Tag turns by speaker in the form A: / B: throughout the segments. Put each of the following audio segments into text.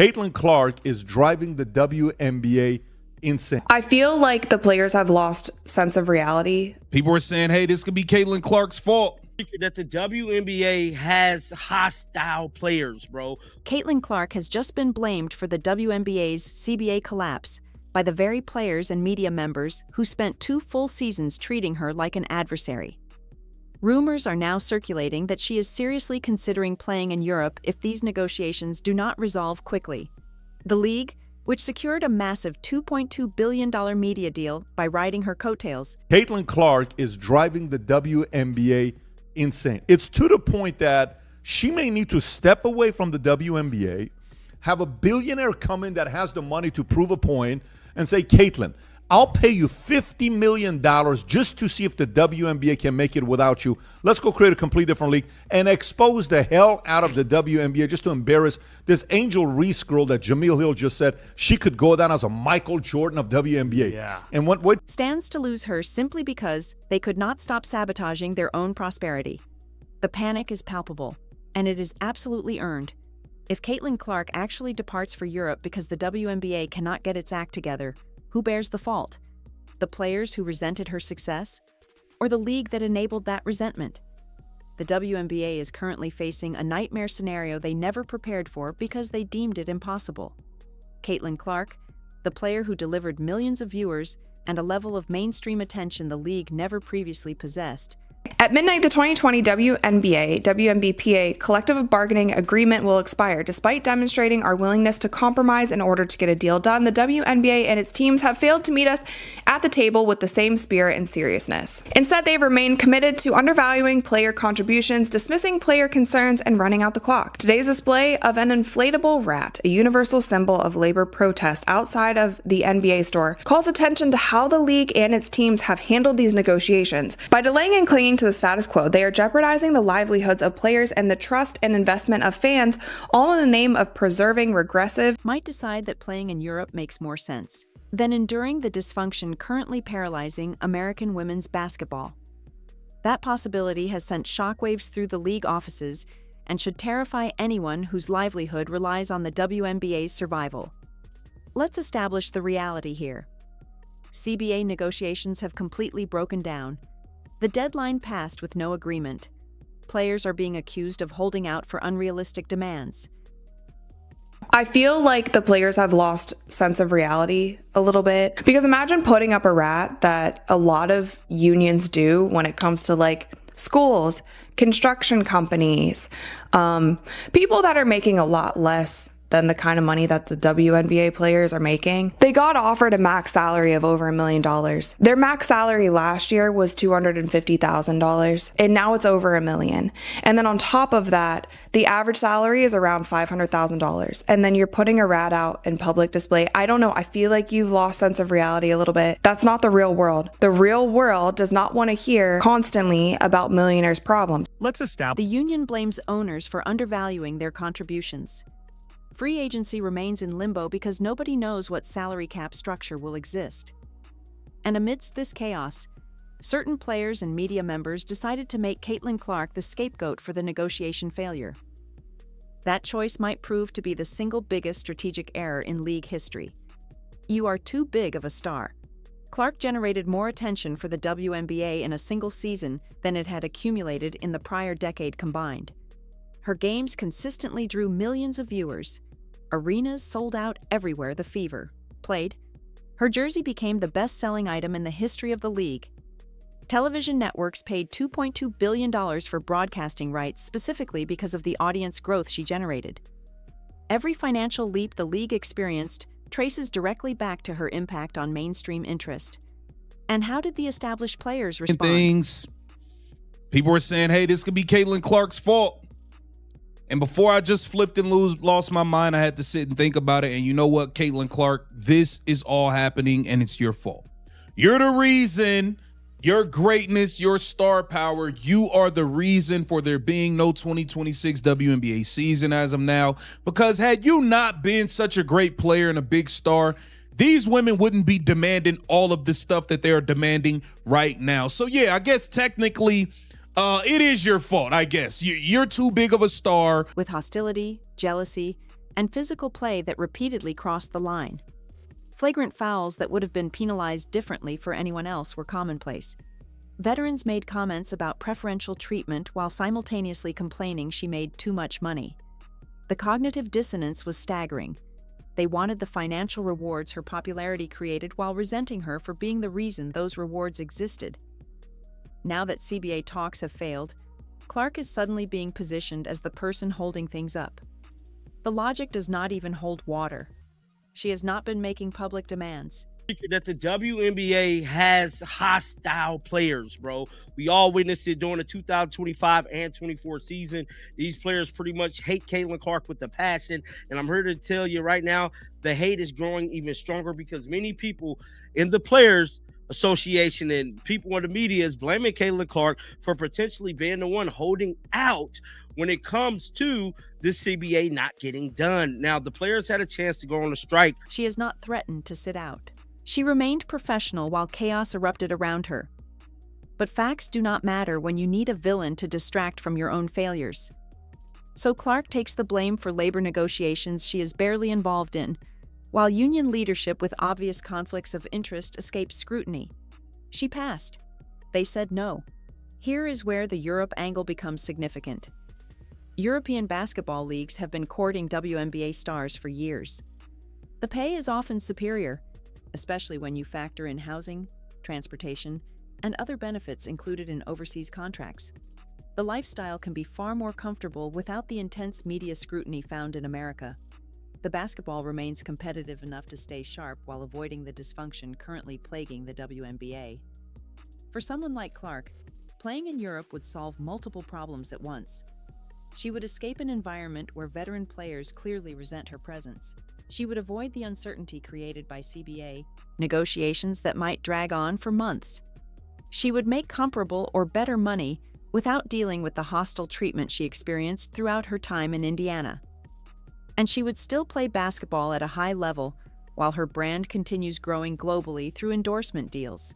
A: Caitlin Clark is driving the WNBA insane.
B: I feel like the players have lost sense of reality.
C: People are saying, hey, this could be Caitlin Clark's fault.
D: That the WNBA has hostile players, bro.
E: Caitlin Clark has just been blamed for the WNBA's CBA collapse by the very players and media members who spent 2 full seasons treating her like an adversary. Rumors are now circulating that she is seriously considering playing in Europe if these negotiations do not resolve quickly. The league, which secured a massive $2.2 billion media deal by riding her coattails.
A: Caitlin Clark is driving the WNBA insane. It's to the point that she may need to step away from the WNBA, have a billionaire come in that has the money to prove a point, and say, Caitlin, I'll pay you $50 million just to see if the WNBA can make it without you. Let's go create a complete different league and expose the hell out of the WNBA just to embarrass this Angel Reese girl that Jameel Hill just said she could go down as a Michael Jordan of WNBA.
D: Yeah.
A: And what
E: stands to lose her simply because they could not stop sabotaging their own prosperity. The panic is palpable, and it is absolutely earned. If Caitlin Clark actually departs for Europe because the WNBA cannot get its act together, who bears the fault? The players who resented her success? Or the league that enabled that resentment? The WNBA is currently facing a nightmare scenario they never prepared for because they deemed it impossible. Caitlin Clark, the player who delivered millions of viewers and a level of mainstream attention the league never previously possessed.
B: At midnight, the 2020 WNBA collective bargaining agreement will expire. Despite demonstrating our willingness to compromise in order to get a deal done, the WNBA and its teams have failed to meet us at the table with the same spirit and seriousness. Instead, they've remained committed to undervaluing player contributions, dismissing player concerns, and running out the clock. Today's display of an inflatable rat, a universal symbol of labor protest outside of the NBA store, calls attention to how the league and its teams have handled these negotiations. By delaying and clinging to the status quo, they are jeopardizing the livelihoods of players and the trust and investment of fans, all in the name of preserving regressive.
E: Might decide that playing in Europe makes more sense than enduring the dysfunction currently paralyzing American women's basketball. That possibility has sent shockwaves through the league offices and should terrify anyone whose livelihood relies on the WNBA's survival. Let's establish the reality here. CBA negotiations have completely broken down. The deadline passed with no agreement. Players are being accused of holding out for unrealistic demands.
B: I feel like the players have lost sense of reality a little bit, because imagine putting up a rat that a lot of unions do when it comes to like schools, construction companies, people that are making a lot less than the kind of money that the WNBA players are making. They got offered a max salary of over $1 million. Their max salary last year was $250,000, and now it's over $1 million. And then on top of that, the average salary is around $500,000. And then you're putting a rat out in public display. I don't know. I feel like you've lost sense of reality a little bit. That's not the real world. The real world does not want to hear constantly about millionaires' problems.
F: Let's establish.
E: The union blames owners for undervaluing their contributions. Free agency remains in limbo because nobody knows what salary cap structure will exist. And amidst this chaos, certain players and media members decided to make Caitlin Clark the scapegoat for the negotiation failure. That choice might prove to be the single biggest strategic error in league history. You are too big of a star. Clark generated more attention for the WNBA in a single season than it had accumulated in the prior decade combined. Her games consistently drew millions of viewers. Arenas sold out everywhere the Fever played. Her jersey became the best-selling item in the history of the league. Television networks paid $2.2 billion for broadcasting rights specifically because of the audience growth she generated. Every financial leap the league experienced traces directly back to her impact on mainstream interest. And how did the established players respond?
C: People were saying, hey, this could be Caitlin Clark's fault. And before I just flipped and lost my mind, I had to sit and think about it. And you know what, Caitlin Clark, this is all happening and it's your fault. You're the reason, your greatness, your star power, you are the reason for there being no 2026 WNBA season as of now. Because had you not been such a great player and a big star, these women wouldn't be demanding all of the stuff that they're demanding right now. So yeah, I guess technically it is your fault, I guess. You're too big of a star.
E: With hostility, jealousy, and physical play that repeatedly crossed the line. Flagrant fouls that would have been penalized differently for anyone else were commonplace. Veterans made comments about preferential treatment while simultaneously complaining she made too much money. The cognitive dissonance was staggering. They wanted the financial rewards her popularity created while resenting her for being the reason those rewards existed. Now that CBA talks have failed, Clark is suddenly being positioned as the person holding things up. The logic does not even hold water. She has not been making public demands.
D: That the WNBA has hostile players, bro. We all witnessed it during the 2025 and 24 season. These players pretty much hate Caitlin Clark with a passion. And I'm here to tell you right now, the hate is growing even stronger because many people in the Players Association and people in the media is blaming Caitlin Clark for potentially being the one holding out when it comes to the CBA not getting done. Now, the players had a chance to go on a strike.
E: She has not threatened to sit out. She remained professional while chaos erupted around her. But facts do not matter when you need a villain to distract from your own failures. So Clark takes the blame for labor negotiations she is barely involved in, while union leadership with obvious conflicts of interest escapes scrutiny. She passed. They said no. Here is where the Europe angle becomes significant. European basketball leagues have been courting WNBA stars for years. The pay is often superior, especially when you factor in housing, transportation, and other benefits included in overseas contracts. The lifestyle can be far more comfortable without the intense media scrutiny found in America. The basketball remains competitive enough to stay sharp while avoiding the dysfunction currently plaguing the WNBA. For someone like Clark, playing in Europe would solve multiple problems at once. She would escape an environment where veteran players clearly resent her presence. She would avoid the uncertainty created by CBA negotiations that might drag on for months. She would make comparable or better money without dealing with the hostile treatment she experienced throughout her time in Indiana. And she would still play basketball at a high level while her brand continues growing globally through endorsement deals.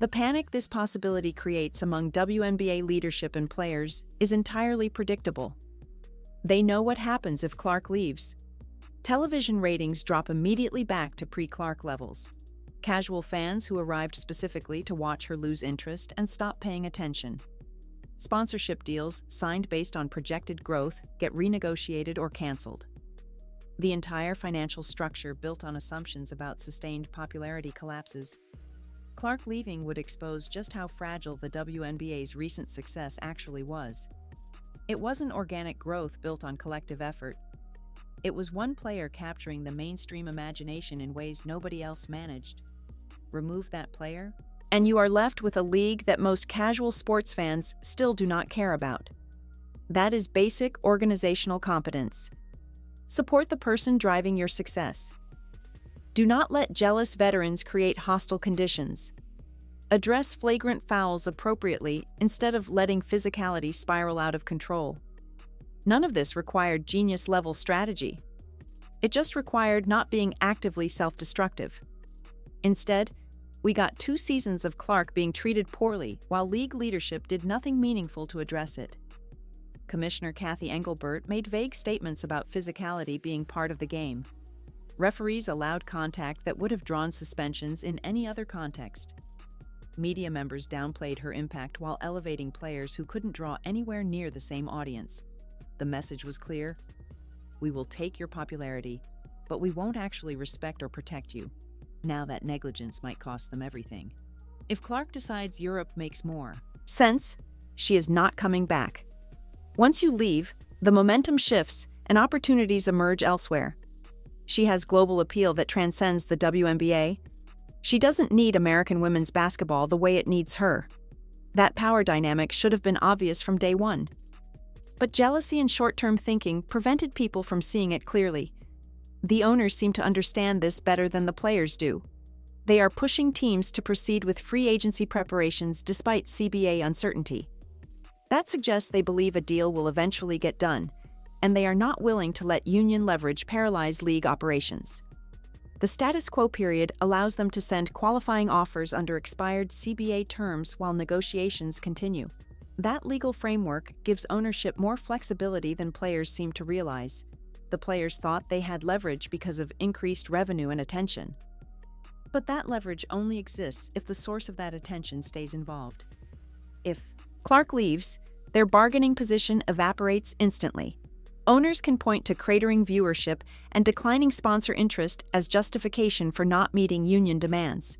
E: The panic this possibility creates among WNBA leadership and players is entirely predictable. They know what happens if Clark leaves. Television ratings drop immediately back to pre-Clark levels. Casual fans who arrived specifically to watch her lose interest and stop paying attention. Sponsorship deals signed based on projected growth get renegotiated or canceled. The entire financial structure built on assumptions about sustained popularity collapses. Clark leaving would expose just how fragile the WNBA's recent success actually was. It wasn't organic growth built on collective effort. It was one player capturing the mainstream imagination in ways nobody else managed. Remove that player, and you are left with a league that most casual sports fans still do not care about. That is basic organizational competence. Support the person driving your success. Do not let jealous veterans create hostile conditions. Address flagrant fouls appropriately instead of letting physicality spiral out of control. None of this required genius-level strategy. It just required not being actively self-destructive. Instead, we got 2 seasons of Clark being treated poorly while league leadership did nothing meaningful to address it. Commissioner Kathy Engelbert made vague statements about physicality being part of the game. Referees allowed contact that would have drawn suspensions in any other context. Media members downplayed her impact while elevating players who couldn't draw anywhere near the same audience. The message was clear: we will take your popularity, but we won't actually respect or protect you. Now that negligence might cost them everything. If Clark decides Europe makes more sense, she is not coming back. Once you leave, the momentum shifts and opportunities emerge elsewhere. She has global appeal that transcends the WNBA. She doesn't need American women's basketball the way it needs her. That power dynamic should have been obvious from day one. But jealousy and short-term thinking prevented people from seeing it clearly. The owners seem to understand this better than the players do. They are pushing teams to proceed with free agency preparations despite CBA uncertainty. That suggests they believe a deal will eventually get done, and they are not willing to let union leverage paralyze league operations. The status quo period allows them to send qualifying offers under expired CBA terms while negotiations continue. That legal framework gives ownership more flexibility than players seem to realize. The players thought they had leverage because of increased revenue and attention. But that leverage only exists if the source of that attention stays involved. If Clark leaves, their bargaining position evaporates instantly. Owners can point to cratering viewership and declining sponsor interest as justification for not meeting union demands.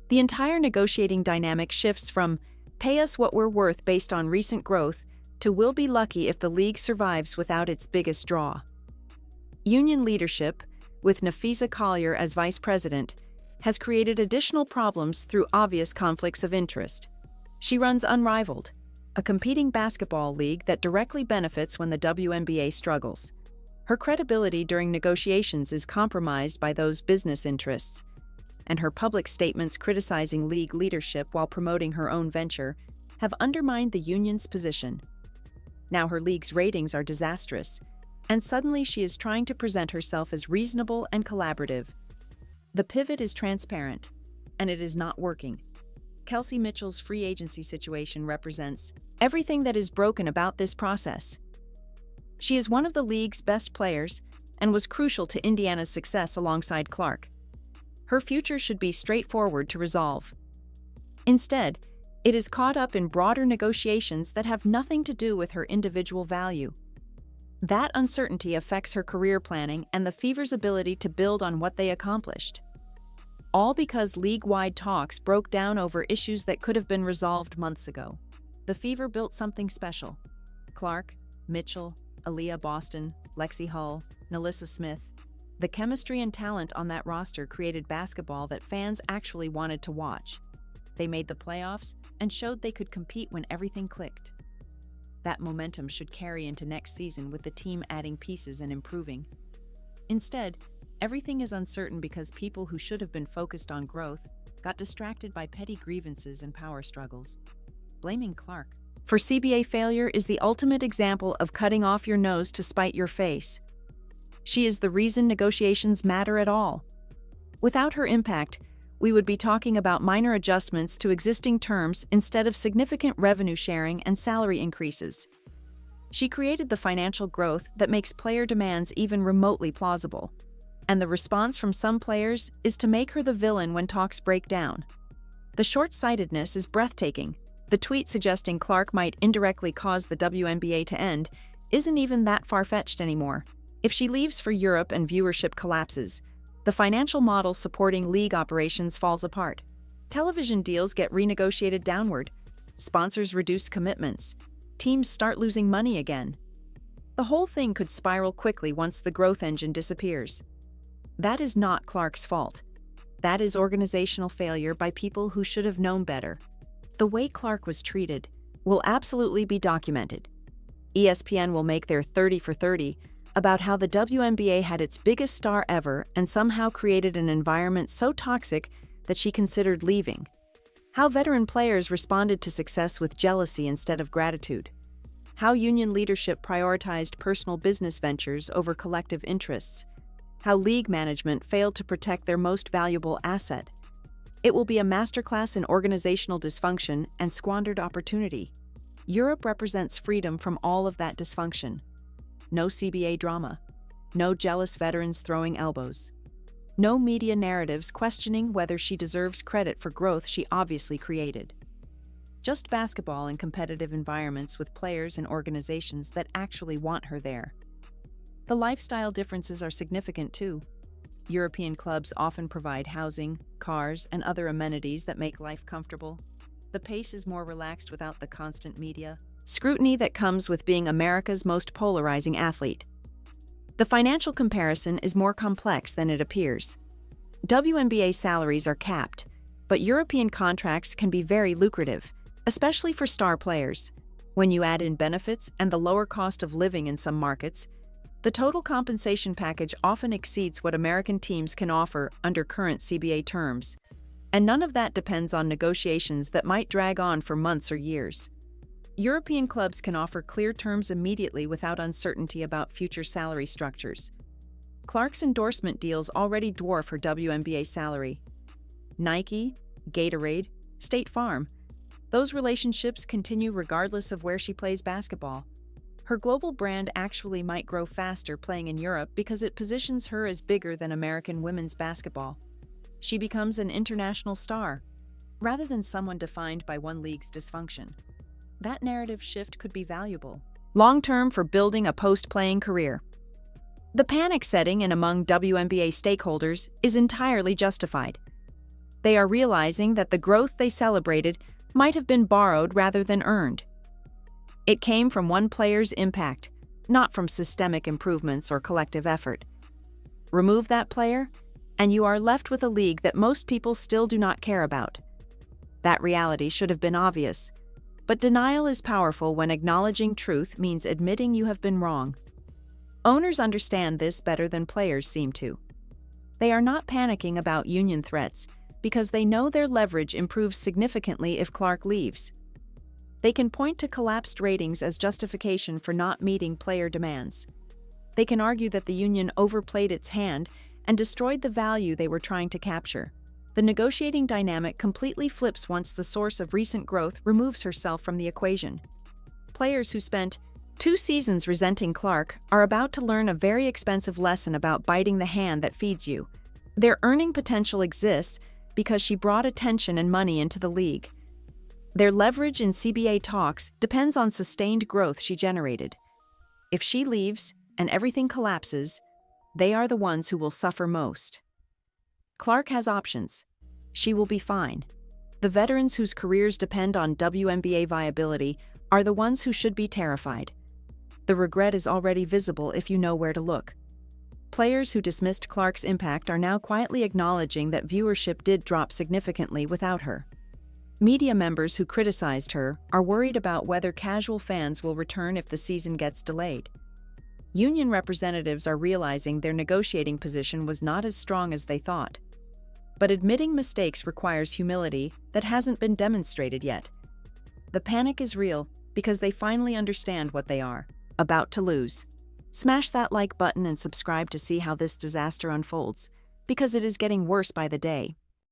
E: The entire negotiating dynamic shifts from "pay us what we're worth based on recent growth" to "we'll be lucky if the league survives without its biggest draw." Union leadership, with Nafisa Collier as vice president, has created additional problems through obvious conflicts of interest. She runs Unrivaled, a competing basketball league that directly benefits when the WNBA struggles. Her credibility during negotiations is compromised by those business interests, and her public statements criticizing league leadership while promoting her own venture have undermined the union's position. Now her league's ratings are disastrous, and suddenly she is trying to present herself as reasonable and collaborative. The pivot is transparent, and it is not working. Kelsey Mitchell's free agency situation represents everything that is broken about this process. She is one of the league's best players and was crucial to Indiana's success alongside Clark. Her future should be straightforward to resolve. Instead, it is caught up in broader negotiations that have nothing to do with her individual value. That uncertainty affects her career planning and the Fever's ability to build on what they accomplished. All because league-wide talks broke down over issues that could have been resolved months ago. The Fever built something special. Clark, Mitchell, Aaliyah Boston, Lexi Hull, Nalissa Smith. The chemistry and talent on that roster created basketball that fans actually wanted to watch. They made the playoffs and showed they could compete when everything clicked. That momentum should carry into next season with the team adding pieces and improving. Instead, everything is uncertain because people who should have been focused on growth got distracted by petty grievances and power struggles. Blaming Clark for CBA failure is the ultimate example of cutting off your nose to spite your face. She is the reason negotiations matter at all. Without her impact, we would be talking about minor adjustments to existing terms instead of significant revenue sharing and salary increases. She created the financial growth that makes player demands even remotely plausible. And the response from some players is to make her the villain when talks break down. The short-sightedness is breathtaking. The tweet suggesting Clark might indirectly cause the WNBA to end isn't even that far-fetched anymore. If she leaves for Europe and viewership collapses, the financial model supporting league operations falls apart. Television deals get renegotiated downward. Sponsors reduce commitments. Teams start losing money again. The whole thing could spiral quickly once the growth engine disappears. That is not Clark's fault. That is organizational failure by people who should have known better. The way Clark was treated will absolutely be documented. ESPN will make their 30 for 30 about how the WNBA had its biggest star ever and somehow created an environment so toxic that she considered leaving. How veteran players responded to success with jealousy instead of gratitude. How union leadership prioritized personal business ventures over collective interests. How league management failed to protect their most valuable asset. It will be a masterclass in organizational dysfunction and squandered opportunity. Europe represents freedom from all of that dysfunction. No CBA drama. No jealous veterans throwing elbows. No media narratives questioning whether she deserves credit for growth she obviously created. Just basketball in competitive environments with players and organizations that actually want her there. The lifestyle differences are significant too. European clubs often provide housing, cars, and other amenities that make life comfortable. The pace is more relaxed without the constant media scrutiny that comes with being America's most polarizing athlete. The financial comparison is more complex than it appears. WNBA salaries are capped, but European contracts can be very lucrative, especially for star players. When you add in benefits and the lower cost of living in some markets, the total compensation package often exceeds what American teams can offer under current CBA terms. And none of that depends on negotiations that might drag on for months or years. European clubs can offer clear terms immediately without uncertainty about future salary structures. Clark's endorsement deals already dwarf her WNBA salary. Nike, Gatorade, State Farm, those relationships continue regardless of where she plays basketball. Her global brand actually might grow faster playing in Europe because it positions her as bigger than American women's basketball. She becomes an international star, rather than someone defined by one league's dysfunction. That narrative shift could be valuable long-term for building a post-playing career. The panic setting in among WNBA stakeholders is entirely justified. They are realizing that the growth they celebrated might have been borrowed rather than earned. It came from one player's impact, not from systemic improvements or collective effort. Remove that player, and you are left with a league that most people still do not care about. That reality should have been obvious, but denial is powerful when acknowledging truth means admitting you have been wrong. Owners understand this better than players seem to. They are not panicking about union threats because they know their leverage improves significantly if Clark leaves. They can point to collapsed ratings as justification for not meeting player demands. They can argue that the union overplayed its hand and destroyed the value they were trying to capture. The negotiating dynamic completely flips once the source of recent growth removes herself from the equation. Players who spent 2 seasons resenting Clark are about to learn a very expensive lesson about biting the hand that feeds you. Their earning potential exists because she brought attention and money into the league. Their leverage in CBA talks depends on sustained growth she generated. If she leaves and everything collapses, they are the ones who will suffer most. Clark has options. She will be fine. The veterans whose careers depend on WNBA viability are the ones who should be terrified. The regret is already visible if you know where to look. Players who dismissed Clark's impact are now quietly acknowledging that viewership did drop significantly without her. Media members who criticized her are worried about whether casual fans will return if the season gets delayed. Union representatives are realizing their negotiating position was not as strong as they thought. But admitting mistakes requires humility that hasn't been demonstrated yet. The panic is real because they finally understand what they are about to lose. Smash that like button and subscribe to see how this disaster unfolds, because it is getting worse by the day.